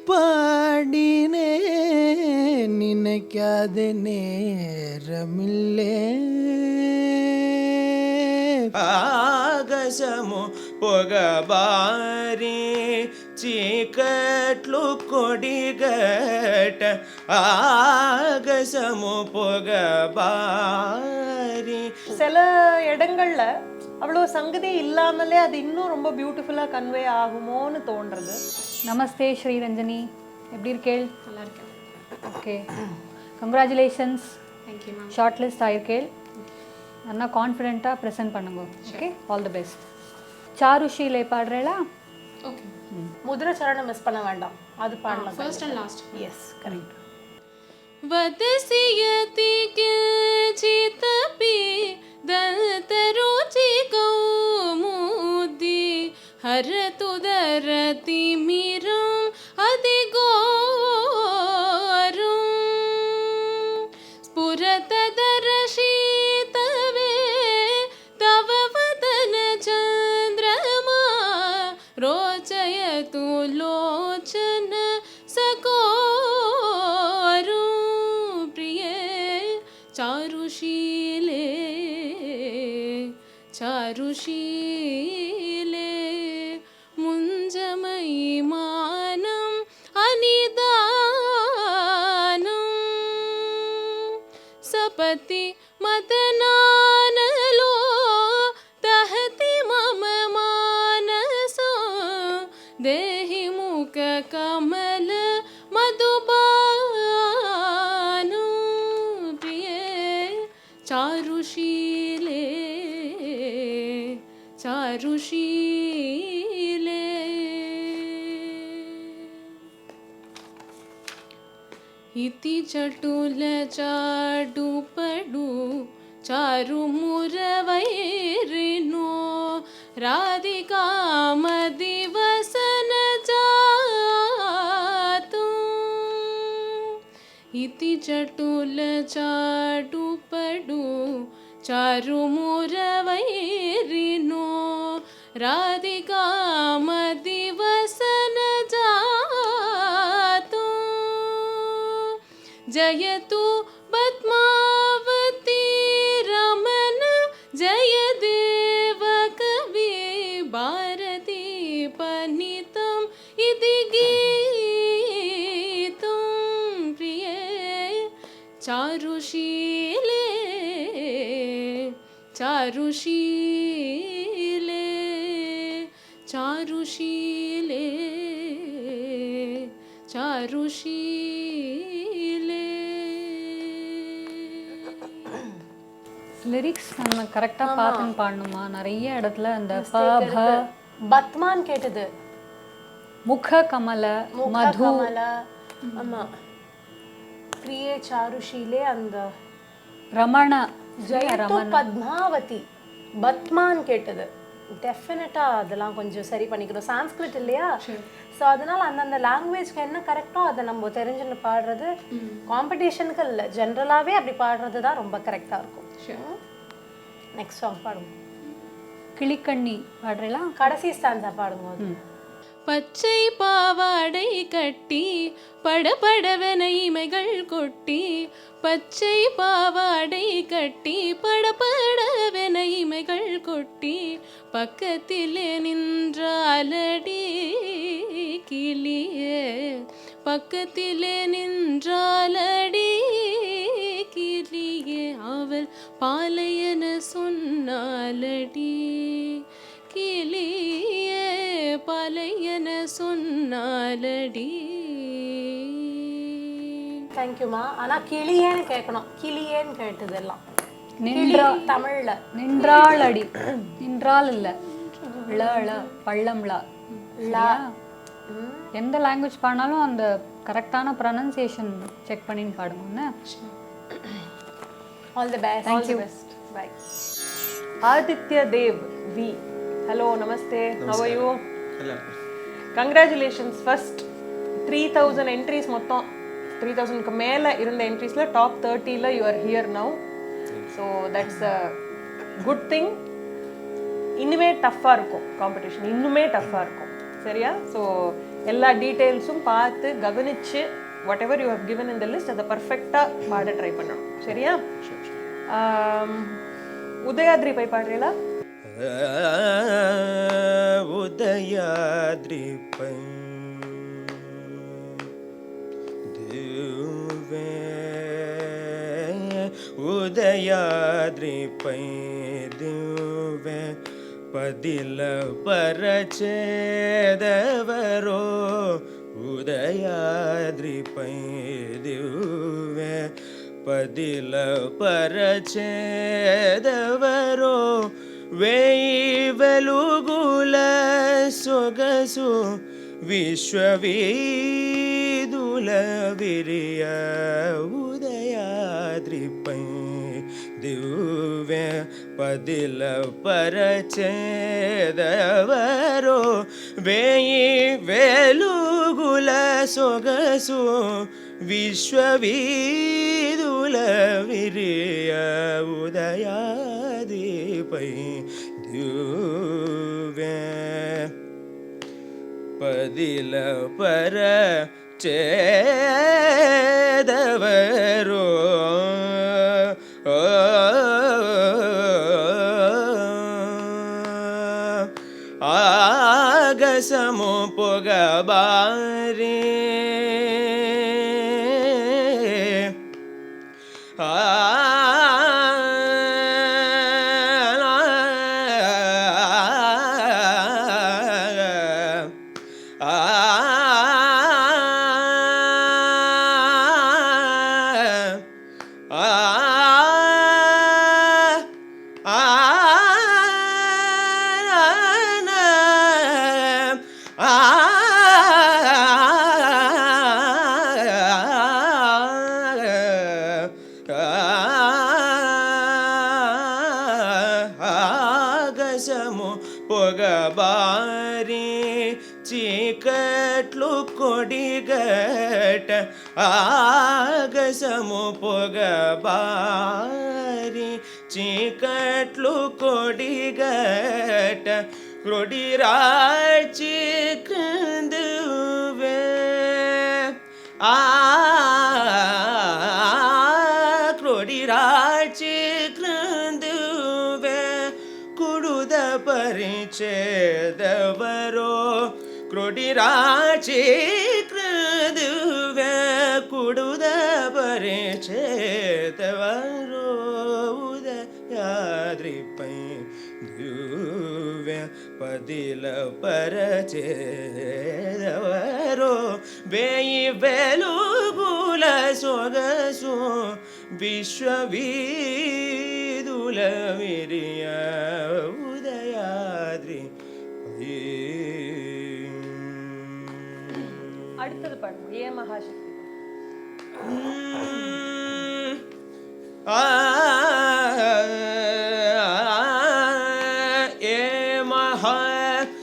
பாடினே நினைக்காத நேரமில்லே ఆకాశము పొగబారి చీకట్లు కొడిగట ஆகாசமோ பொகபாரி. சில இடங்கள்ல அவ்வளோ சங்கதி இல்லாமலே அது இன்னும் ரொம்ப பியூட்டிஃபுல்லாக கன்வே ஆகுமோன்னு தோன்றது. நமஸ்தே ஸ்ரீரஞ்சனி, எப்படி இருக்கேள்? நல்லா இருக்கேன். Okay, congratulations. Thank you ma'am. Short list ஆயிருக்கேள். நல்லா கான்ஃபிடென்ட்டாக ப்ரெசென்ட் பண்ணுங்க. Okay, all the best. சாருஷீலே பாடுறேளா? ஓகே. முதிரை சரணம் மிஸ் பண்ண வேண்டாம், அது பாடலாம். First and last. Yes, correct. वदसियति किंचिदपि दन्तरुचि कौमुदी हरतु दरतिमिरम् अधिघोरम् स्फुरतदरशीतवे तव वदन चन्द्रमा रोचयतु लोचन सकोरु चारुशीले चारुशीले मुञ्जमयि मानम् अनिदानं सपति मदनानलो दहति मम मानसो देहि मुखकमल मधुबानु चारुशीले चारुशीले इति चटुल चाडुपडु चारुमुरवैरिनो राधिका मदिवसन जातु इति चटुल चाडुपडु चारुमुरवैरिनो राधिका मदिवसन जातु जयतु पद्मावती रमन जयदेव कवि भारती पनितम् इति गीतं प्रिये चारुशीले चारुशीले चारुशीले चारुशीले. லிரிக்ஸ் நம்ம கரெக்டாக பார்த்துன்னு பாடணுமா? நிறைய இடத்துல அந்த பத்மான் கேட்டது, முக கமல மது. ஆமா, பிரியே சாருஷீலே, அந்த ரமண ஜெயத்து பத்மாவதி பத்மான் கேட்டது. டெஃபினட்டா அதெல்லாம் கொஞ்சம் சரி பண்ணிக்கணும். சான்ஸ்கிரிட் இல்லையா, ஸோ அதனால அந்தந்த லாங்குவேஜ்க்கு என்ன கரெக்டோ அதை நம்ம தெரிஞ்சுன்னு பாடுறது காம்படிஷனுக்கு இல்லை, ஜென்ரலாகவே அப்படி பாடுறது தான் ரொம்ப கரெக்டாக இருக்கும். நெக்ஸ்ட் சாங் பாடுங்க. கிளிக்கண்ணி பாடுறீங்களா? கடைசி ஸ்டான்ஸா பாடுங்க. பச்சை பாவாடை கட்டி படபடவென இமைகள் கொட்டி பச்சை பாவாடை கட்டி படபடவென இமைகள் கொட்டி பக்கத்திலே நின்றாலடி கிளியே பக்கத்திலே நின்றாலடி கிளியே அவள் பாலையன சொன்னாலடி கிளியே பாலையன சொன்னாலடி. தேங்க்யூமா. ஆனா கிளியேன்னு கேட்கணும், கிளியேன்னு கேட்டதெல்லாம் தமிழ்ல நின்றாள் அடி. நின்றாள் இல்ல, ள பள்ளம் ள. எந்த லாங்குவேஜ் பாடினாலும் அந்த கரெக்டான ப்ரொனன்சியேஷன் செக் பண்ணின்னு பாடுங்க. All the best. Thank you. Bye. Aditya Dev V, hello, நமஸ்தே, how are you? Congratulations. First 3000 entries, மொத்தம் 3000க்கு மேலே இருந்த என்ட்ரிஸில் டாப் 30ல you are here now. So that's a good thing. இன்னுமே டஃப்பாக இருக்கும் காம்படிஷன், இன்னுமே டஃப்பாக இருக்கும். சரியா? ஸோ எல்லா டீட்டெயில்ஸும் பார்த்து கவனிச்சு whatever you have given in the list அதை பர்ஃபெக்டாக பாட ட்ரை பண்ணணும். சரியா? உதயாத்ரி போய் பாடுறீங்களா? உதயாத்ரி பை திவ்வே உதயாத்ரி பை திவ்வே பதில பரச்சேதவரோ ಉದಯಾದ್ರಿ ಪೈ ದಿವ್ವೆ ಪದಿಲ ಪರಚೇದವರೋ ವೇಯಿ ವೆಲುಗುಲ ಸೊಗಸು ವಿಶ್ವವೀದುಲ ವಿರಿಯ ಉದಯಾದ್ರಿ ಪೈ ದಿವ್ವೆ ಪದಿಲ ಪರಚೇದವರೋ ವೇಯಿ ವೆಲುಗುಲ ಸೊಗಸು ವಿಶ್ವವೀದುಲ ವಿರಿಯ ಉದಯಾದಿ ಪೈ ದಿವ್ವೆ ಪದಿಲ ಪರ ಚೇದವರೋ ಆಗಸಮು ಪೊಗಬಾರಿ పొగబారి చీకట్లు కొడిగట ఆగసము పొగబారి చీకట్లు కొడిగట క్రొడిరాచి కందువే క్రొడిరాచి కందువే ಕುಡುದ ಪರಿಚೇದವರೋ ಕ್ರೊಡಿರಾಚಿ ಕೃದುವೆ ಕುಡುದ ಪರಿಚೇದವರೋ ಉದಯಾದ್ರಿ ಪೈ ದಿವ್ಯ ಪದಿಲ ಪರಚೇದವರೋ ಬೇಯಿ ಬೆಲುಗುಲ ಸೊಗಸು ವಿಶ್ವವೀದುಲ ವಿರಿಯ உதயாத்ரி அடுத்தது பாடுங்க. ஏ மகாசக்தி. ஏ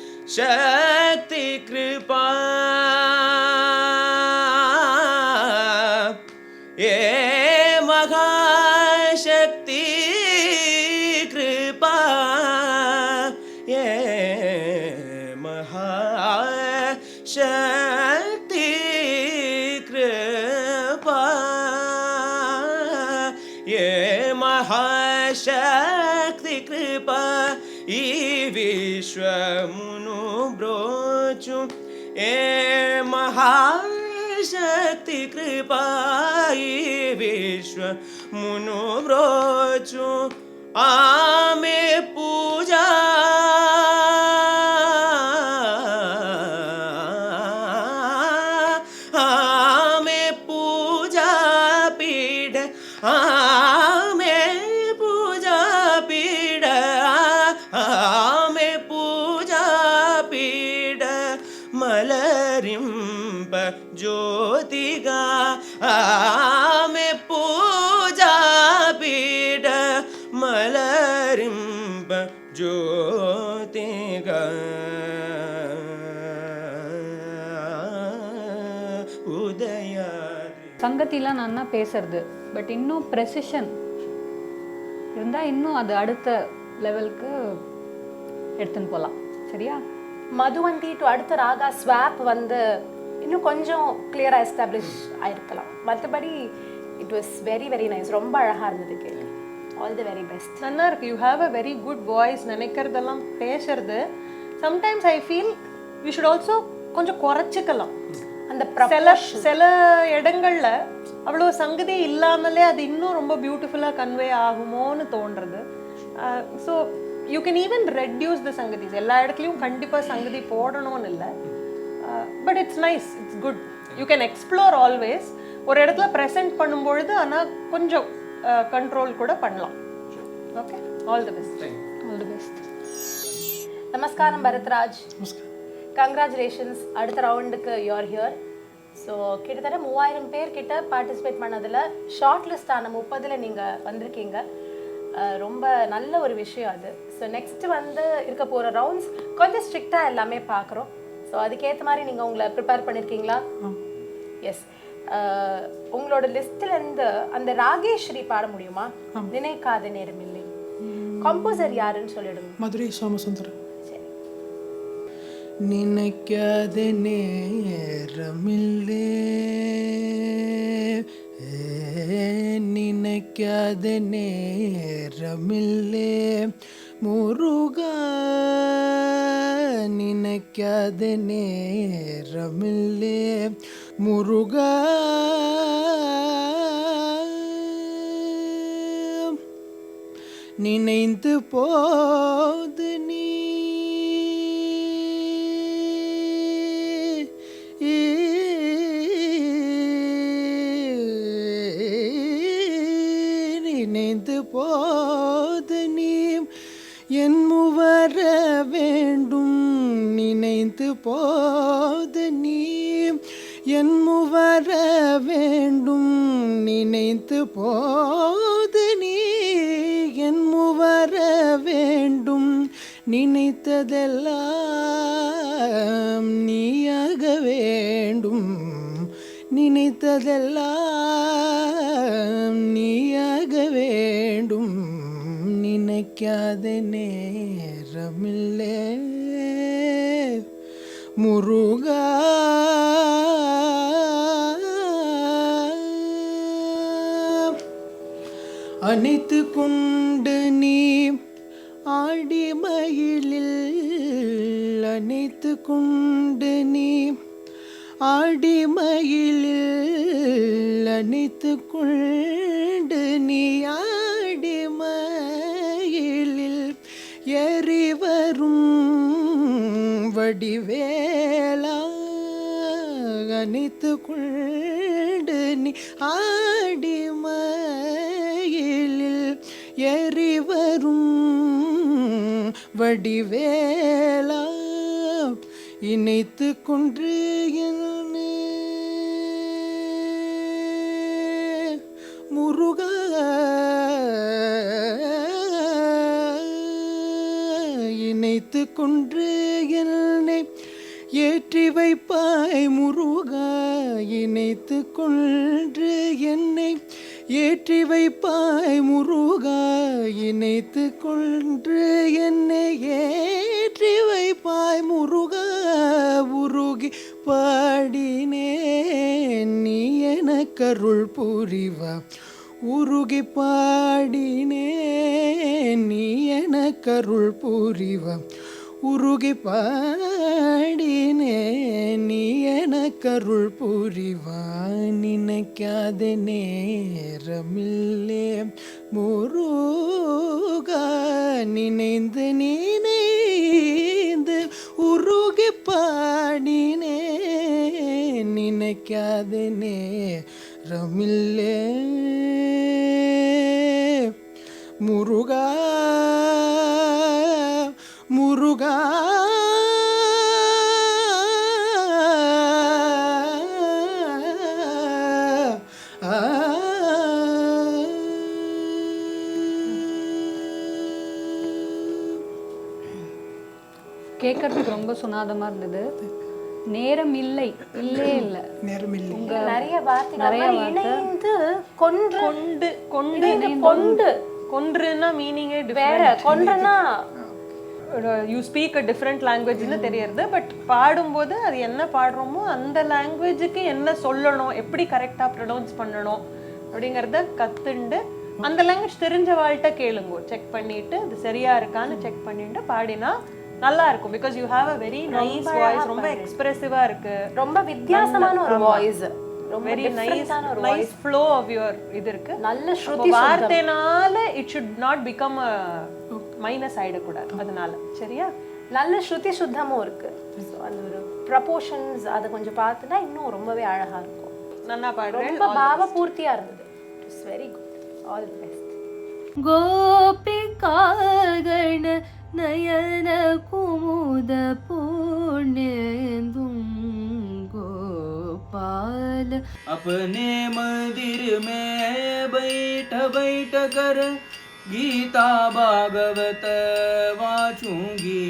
மகாசக்தி கிருபா ஏ மகாசக்தி கிருபா ஏ மகாசக்தி கிருபா ஏ மகாசக்தி கிருபா ಈ ವಿಶ್ವಮುನು ಬ್ರೋಚು ಏ ಮಹಾಶಕ್ತಿ ಕೃಪಾ ಈ ವಿಶ್ವ ಮುನು ಬ್ರೋಚು ಆಮೆ ಪೂಜಾ ಆಮೆ ಪೂಜಾ ಪೀಠ ಆಮೆ ಪೂಜಾ ಪೀಠ ಆಮೆ ಪೂಜಾ ಪೀಠ ಮಲರಿಂಪ ಜ್ಯೋತಿಗ ಆಮೆ ಪೂಜಾ ಪೀಠ ಮಲರಿಂಪ ಜ್ಯೋತಿಗ ಉದಯ சங்கத்திலாம் நல்லா பேசுறது, பட் இன்னும் ப்ரெசிஷன் இருந்தால் இன்னும் அது அடுத்த லெவலுக்கு எடுத்துன்னு போகலாம். சரியா? மதுவந்தி டு அடுத்த ராகா ஸ்வாப் வந்து இன்னும் கொஞ்சம் கிளியரா எஸ்டாப்ளிஷ் ஆயிருக்கலாம். மற்றபடி it was very very nice. ரொம்ப அழகா இருந்தது கேட்க. All the very best. நல்லா இருக்கு. You have a very good voice. நினைக்கிறதெல்லாம் பேசுறது sometimes I feel you should also கொஞ்சம் குறைச்சிக்கலாம். அந்த சில இடங்கள்ல அவ்வளோ சங்கதி இல்லாமலே அது இன்னும் ரொம்ப பியூட்டிஃபுல்லாக கன்வே ஆகுமோன்னு தோன்றது. So you can even reduce the சங்கதிஸ். எல்லா இடத்துலையும் கண்டிப்பாக சங்கதி போடணும்னு இல்லை. But it's nice, it's good. You can explore always. ஒரு இடத்துல ப்ரெசென்ட் பண்ணும்பொழுது ஆனால் கொஞ்சம் கண்ட்ரோல் கூட பண்ணலாம். Okay, all the best. All the best. நமஸ்காரம் பரத்ராஜ். கங்க்ராச்சுலேஷன்ஸ். அடுத்த ரவுண்டுக்கு யூஆர் ஹியர். ஸோ கிட்டத்தட்ட 3000 பேர் கிட்ட பார்ட்டிசிபேட் பண்ணதில் ஷார்ட் லிஸ்ட் ஆன 30ல் நீங்கள் வந்திருக்கீங்க. ரொம்ப நல்ல ஒரு விஷயம் அது. ஸோ நெக்ஸ்ட்டு வந்து இருக்க போகிற ரவுண்ட்ஸ் கொஞ்சம் ஸ்ட்ரிக்டாக எல்லாமே பார்க்குறோம். ஸோ அதுக்கேற்ற மாதிரி நீங்கள் உங்களை ப்ரிப்பேர் பண்ணியிருக்கீங்களா? எஸ். உங்களோட லிஸ்ட்லேருந்து அந்த ராகேஸ்வரி பாட முடியுமா? நினைக்காத நேரமில்லை. கம்போசர் யாருன்னு சொல்லிடுங்க. மதுரை சோமசுந்தரம். சரி. நினைக்காத நேரமில்லே, நினைக்காத நேரமில்லே முருகா, நினைக்காத நேரமில்லே முருகா, நினைந்து போது நீ நினைந்து போது நீ என்மு வர வேண்டும், நினைந்து போது நீ என்மு வர வேண்டும், நினைத்து போது நீ என்மு வர வேண்டும், நினைத்ததெல்லாம் நீயாக வேண்டும், நினைத்ததெல்லாம் நீயாக வேண்டும், நினைக்காத நேரமில்லே முருகா. அணைத்து கொண்டு நீ ஆடி மயிலில், அணைத்து கொண்டு நீ ஆடி மயிலில், அணைத்து கொண்டு நீ ஆடி மயிலில் ஏறி வரும் வடிவேலா, அணைத்து கொண்டு நீ ஆடி மயிலில் ஏறி வரும் வடிவேலா, இணைத்து கொன்று என்னை முருகா, இணைத்து கொன்று என்னை ஏற்றி வைப்பாய் முருகா, இணைத்து கொன்று என்னை ஏற்றி வைப்பாய் முருகா, இணைத்து கொன்று என்னை ஏற்றி வைப்பாய் முருகா, உருகி பாடினேன் நீ எனக்கருள் புரிவா, உருகி பாடினேன் நீ எனக்கருள் புரிவா, உருகி பாடினேன் நீ எனக்கருள் புரிவா, நினைக்காத நேரமில்லே முருகா, நினைந்து நினைந்து உருகி பாடினேன் நினைக்காத நேரமில்லே முருகா, முருகா. கேட்கறதுக்கு ரொம்ப சுனாதமா இருந்தது. நேரம் இல்லை, இல்லே இல்லை, நேரமில்லை. உங்க நிறைய வார்த்தைகள் நிறைய அப்புறம் வார்த்தை. இணைந்து கொன்று கொண்டு கொண்டு இணைந்து கொண்டு கொன்றுன்னா மீனிங்கே வேற, கொன்றுனா யூ ஸ்பீக் அ டிஃப்ரெண்ட் லாங்குவேஜ்னு தெரியறது. பட் பாடும்போது அது என்ன பாடுறோமோ அந்த லாங்குவேஜுக்கு என்ன சொல்லணும், எப்படி கரெக்டாக ப்ரொனவுன்ஸ் பண்ணணும் அப்படிங்கிறத கற்றுண்டு அந்த லாங்குவேஜ் தெரிஞ்ச வாழ்கிட்ட கேளுங்க, செக் பண்ணிட்டு அது சரியா இருக்கான்னு செக் பண்ணிட்டு பாடினா நல்லா இருக்கும். Because you have a very nice voice, ரொம்ப எக்ஸ்பிரசிவா இருக்கு, ரொம்ப வித்தியாசமான ஒரு வாய்ஸ், ரொம்ப very nice flow of your இது இருக்கு. நல்ல ஸ்ருதி வார்த்தைனால it should not become a minus ஆயிடக்கூடாது. அதனால சரியா நல்ல ஸ்ருதி சுத்தமும் இருக்கு. ஸோ அந்த ஒரு ப்ரப்போர்ஷன்ஸ் அதை கொஞ்சம் பார்த்துனா இன்னும் ரொம்பவே அழகா இருக்கும். நல்லா பாடுறேன். ரொம்ப பாவபூர்த்தியா இருந்தது. It's very good. All the best. गोपिकागण नयन कुमुद पूर्णेन्दुं गोपाल अपने मंदिर में बैठ बैठ कर गीता भागवत वाचूंगी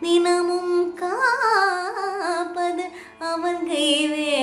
தினமும் காப்பது அவன் கைவே